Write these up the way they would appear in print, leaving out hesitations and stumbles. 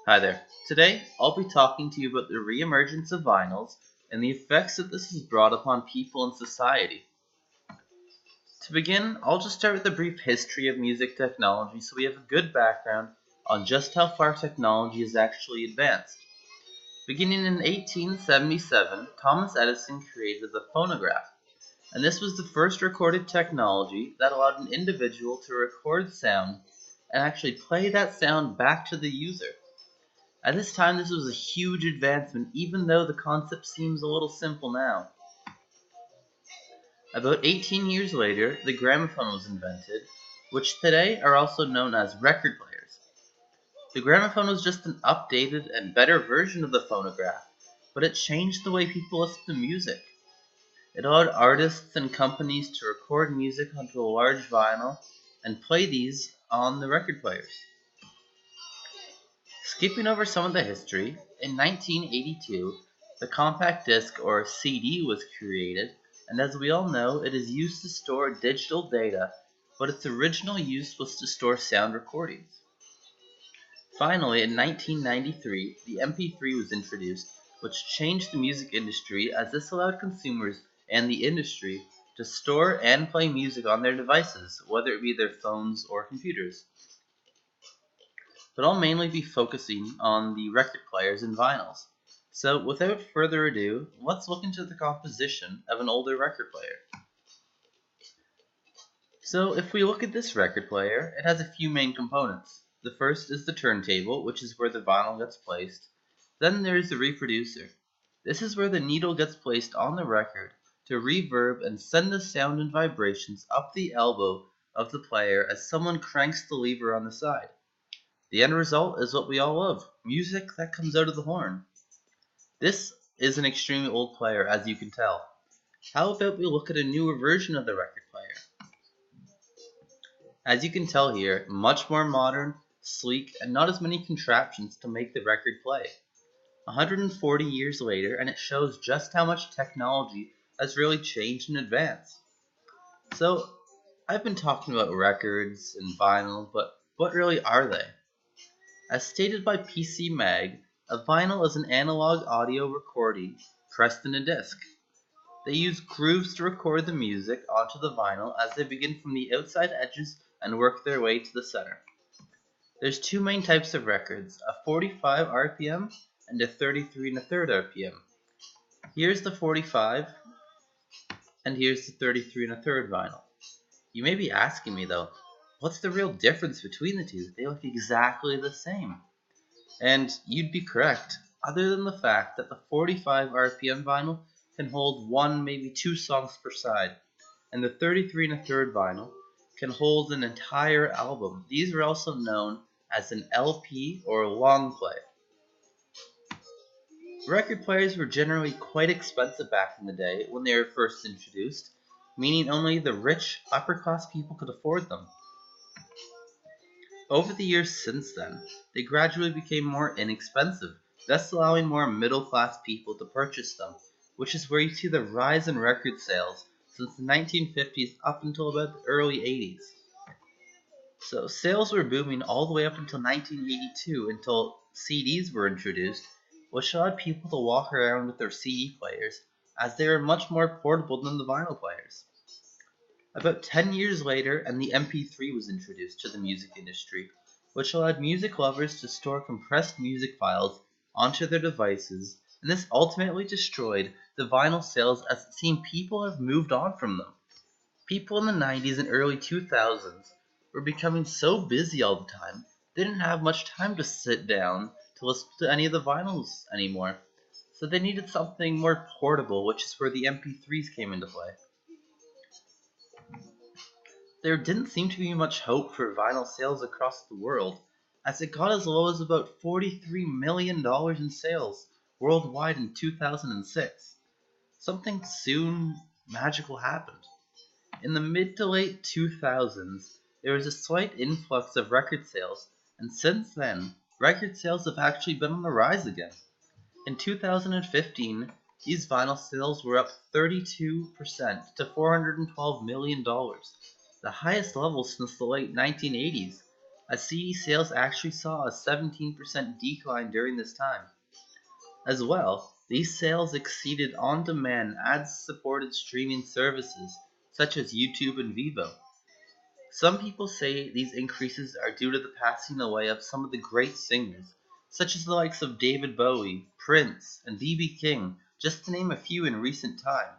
Hi there. Today, I'll be talking to you about the re-emergence of vinyls and the effects that this has brought upon people and society. To begin, I'll just start with a brief history of music technology so we have a good background on just how far technology has actually advanced. Beginning in 1877, Thomas Edison created the phonograph, and this was the first recorded technology that allowed an individual to record sound and actually play that sound back to the user. At this time, this was a huge advancement, even though the concept seems a little simple now. About 18 years later, the gramophone was invented, which today are also known as record players. The gramophone was just an updated and better version of the phonograph, but it changed the way people listen to music. It allowed artists and companies to record music onto a large vinyl and play these on the record players. Skipping over some of the history, in 1982, the compact disc or CD was created, and as we all know, it is used to store digital data, but its original use was to store sound recordings. Finally, in 1993, the MP3 was introduced, which changed the music industry as this allowed consumers and the industry to store and play music on their devices, whether it be their phones or computers. But I'll mainly be focusing on the record players and vinyls. So without further ado, let's look into the composition of an older record player. So if we look at this record player, it has a few main components. The first is the turntable, which is where the vinyl gets placed. Then there is the reproducer. This is where the needle gets placed on the record to reverb and send the sound and vibrations up the elbow of the player as someone cranks the lever on the side. The end result is what we all love, music that comes out of the horn. This is an extremely old player, as you can tell. How about we look at a newer version of the record player? As you can tell here, much more modern, sleek, and not as many contraptions to make the record play. 140 years later, and it shows just how much technology has really changed and advanced. So, I've been talking about records and vinyl, but what really are they? As stated by PC Mag, a vinyl is an analog audio recording pressed in a disc. They use grooves to record the music onto the vinyl as they begin from the outside edges and work their way to the center. There's two main types of records, a 45 RPM and a 33 1/3 RPM. Here's the 45 and here's the 33 1/3 vinyl. You may be asking me though, what's the real difference between the two? They look exactly the same. And you'd be correct, other than the fact that the 45 RPM vinyl can hold one, maybe two songs per side, and the 33 1/3 vinyl can hold an entire album. These are also known as an LP or long play. Record players were generally quite expensive back in the day when they were first introduced, meaning only the rich, upper-class people could afford them. Over the years since then, they gradually became more inexpensive, thus allowing more middle-class people to purchase them, which is where you see the rise in record sales since the 1950s up until about the early 80s. So sales were booming all the way up until 1982 until CDs were introduced, which allowed people to walk around with their CD players as they were much more portable than the vinyl players. About 10 years later, and the MP3 was introduced to the music industry, which allowed music lovers to store compressed music files onto their devices, and this ultimately destroyed the vinyl sales as it seemed people have moved on from them. People in the 90s and early 2000s were becoming so busy all the time, they didn't have much time to sit down to listen to any of the vinyls anymore, so they needed something more portable, which is where the MP3s came into play. There didn't seem to be much hope for vinyl sales across the world, as it got as low as about $43 million in sales worldwide in 2006. Something soon magical happened. In the mid to late 2000s, there was a slight influx of record sales, and since then, record sales have actually been on the rise again. In 2015, these vinyl sales were up 32% to $412 million, the highest level since the late 1980s. as CD sales actually saw a 17% decline during this time. As well, these sales exceeded on-demand ad-supported streaming services such as YouTube and Vivo. Some people say these increases are due to the passing away of some of the great singers, such as the likes of David Bowie, Prince, and B.B. King, just to name a few in recent time.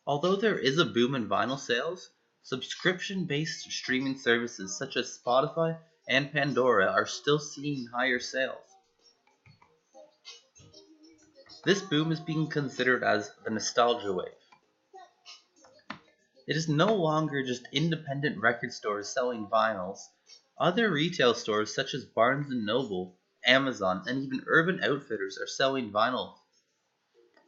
Although there is a boom in vinyl sales, subscription-based streaming services such as Spotify and Pandora are still seeing higher sales. This boom is being considered as the nostalgia wave. It is no longer just independent record stores selling vinyls. Other retail stores such as Barnes& and Noble, Amazon, and even Urban Outfitters are selling vinyl.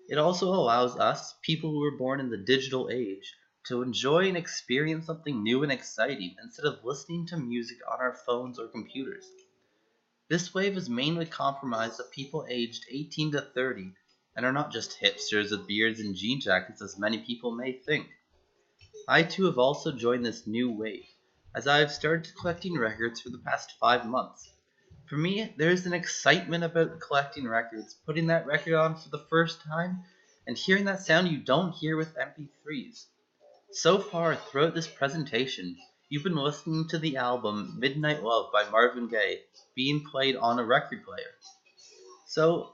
It also allows us, people who were born in the digital age, to enjoy and experience something new and exciting instead of listening to music on our phones or computers. This wave is mainly comprised of people aged 18 to 30 and are not just hipsters with beards and jean jackets as many people may think. I too have also joined this new wave, as I have started collecting records for the past 5 months. For me, there is an excitement about collecting records, putting that record on for the first time, and hearing that sound you don't hear with MP3s. So far, throughout this presentation, you've been listening to the album Midnight Love by Marvin Gaye being played on a record player. So,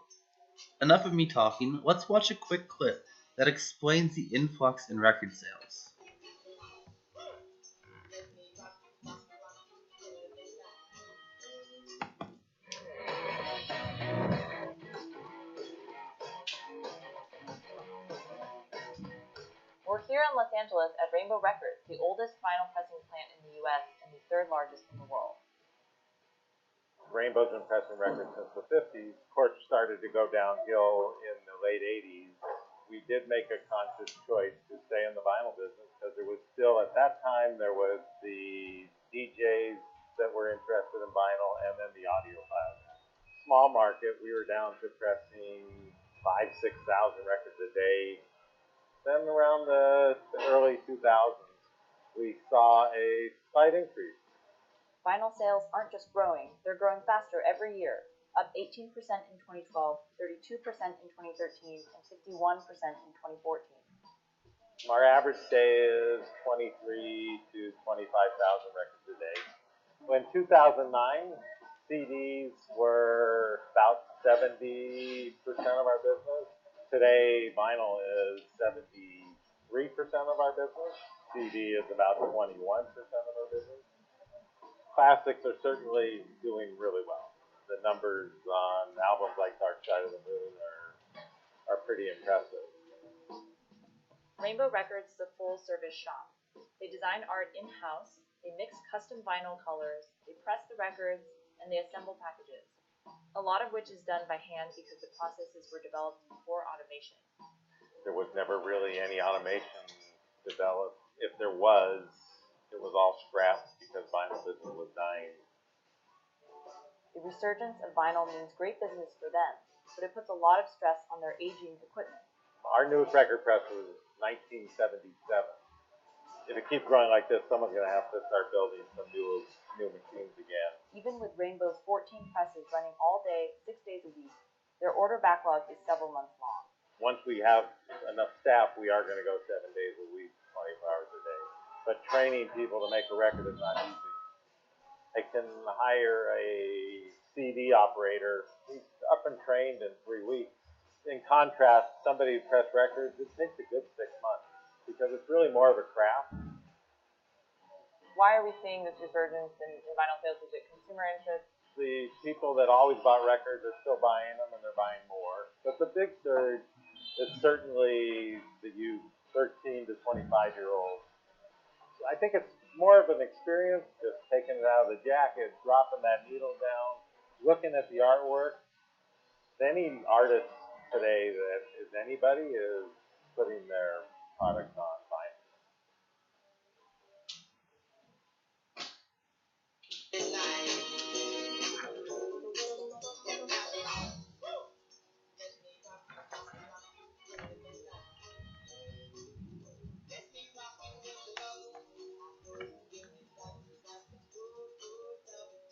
enough of me talking, let's watch a quick clip that explains the influx in record sales. We're here in Los Angeles at Rainbow Records, the oldest vinyl pressing plant in the U.S. and the third largest in the world. Rainbow's been pressing records since the 50s. Of course, started to go downhill in the late 80s. We did make a conscious choice to stay in the vinyl business because there was still, at that time, there was the DJs that were interested in vinyl and then the audiophiles. Small market, we were down to pressing 5,000-6,000 records a day. Then around the early 2000s, we saw a slight increase. Vinyl sales aren't just growing, they're growing faster every year, up 18% in 2012, 32% in 2013, and 51% in 2014. Our average day is 23 to 25,000 records a day. In 2009, CDs were about 70% of our business. Today, vinyl is 73% of our business. CD is about 21% of our business. Classics are certainly doing really well. The numbers on albums like Art Sci are pretty impressive. Rainbow Records is a full-service shop. They design art in-house, they mix custom vinyl colors, they press the records, and they assemble packages. A lot of which is done by hand because the processes were developed before automation. There was never really any automation developed. If there was, it was all scrapped because vinyl business was dying. The resurgence of vinyl means great business for them, but it puts a lot of stress on their aging equipment. Our newest record press was 1977. If it keeps growing like this, someone's going to have to start building some new machines again. Even with Rainbow's 14 presses running all day, 6 days a week, their order backlog is several months long. Once we have enough staff, we are going to go 7 days a week, 24 hours a day. But training people to make a record is not easy. I can hire a CD operator. He's up and trained in 3 weeks. In contrast, somebody who press records, it takes a good 6 months because it's really more of a craft. Why are we seeing this resurgence in vinyl sales? Is it consumer interest? The people that always bought records are still buying them and they're buying more. But the big surge is certainly the youth, 13 to 25-year-olds. I think it's more of an experience, just taking it out of the jacket, dropping that needle down, looking at the artwork. Any artist today that is anybody is putting their product on vinyl.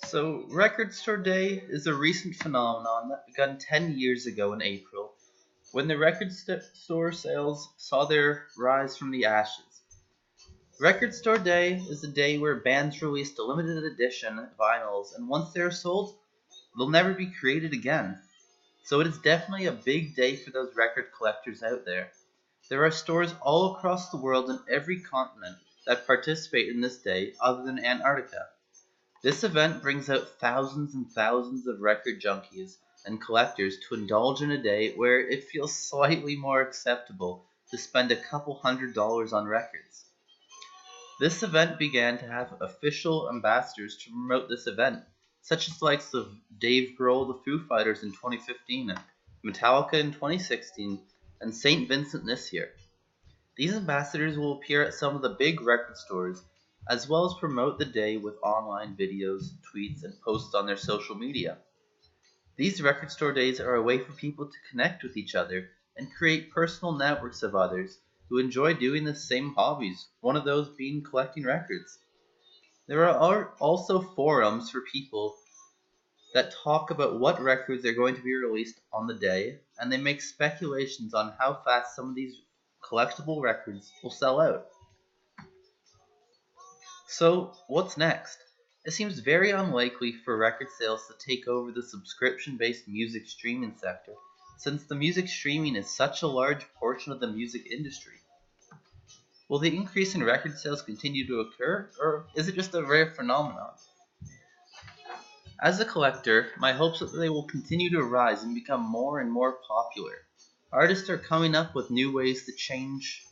So, Record Store Day is a recent phenomenon that began 10 years ago in April, when the store sales saw their rise from the ashes. Record Store Day is a day where bands released limited edition vinyls, and once they are sold, they'll never be created again. So it is definitely a big day for those record collectors out there. There are stores all across the world in every continent that participate in this day other than Antarctica. This event brings out thousands and thousands of record junkies and collectors to indulge in a day where it feels slightly more acceptable to spend a couple $100s on records. This event began to have official ambassadors to promote this event, such as the likes of Dave Grohl, the Foo Fighters in 2015, Metallica in 2016, and St. Vincent this year. These ambassadors will appear at some of the big record stores, as well as promote the day with online videos, tweets, and posts on their social media. These record store days are a way for people to connect with each other and create personal networks of others who enjoy doing the same hobbies, one of those being collecting records. There are also forums for people that talk about what records are going to be released on the day, and they make speculations on how fast some of these collectible records will sell out. So, what's next? It seems very unlikely for record sales to take over the subscription based music streaming sector, since the music streaming is such a large portion of the music industry. Will the increase in record sales continue to occur, or is it just a rare phenomenon? As a collector, my hopes are that they will continue to rise and become more and more popular. Artists are coming up with new ways to change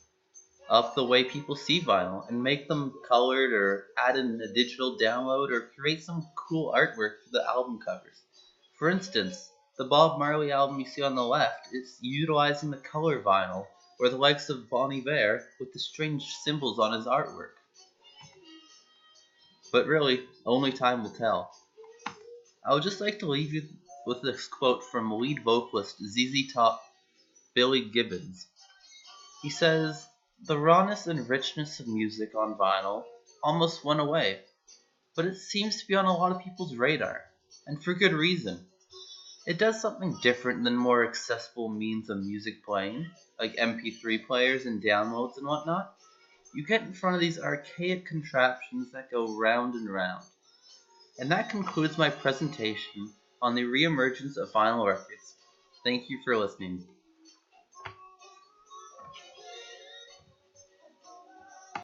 up the way people see vinyl and make them colored or add in a digital download or create some cool artwork for the album covers. For instance, the Bob Marley album you see on the left is utilizing the color vinyl, or the likes of Bon Iver with the strange symbols on his artwork. But really, only time will tell. I would just like to leave you with this quote from lead vocalist ZZ Top Billy Gibbons. He says, "The rawness and richness of music on vinyl almost went away, but it seems to be on a lot of people's radar, and for good reason. It does something different than more accessible means of music playing, like MP3 players and downloads and whatnot. You get in front of these archaic contraptions that go round and round." And that concludes my presentation on the re-emergence of vinyl records. Thank you for listening.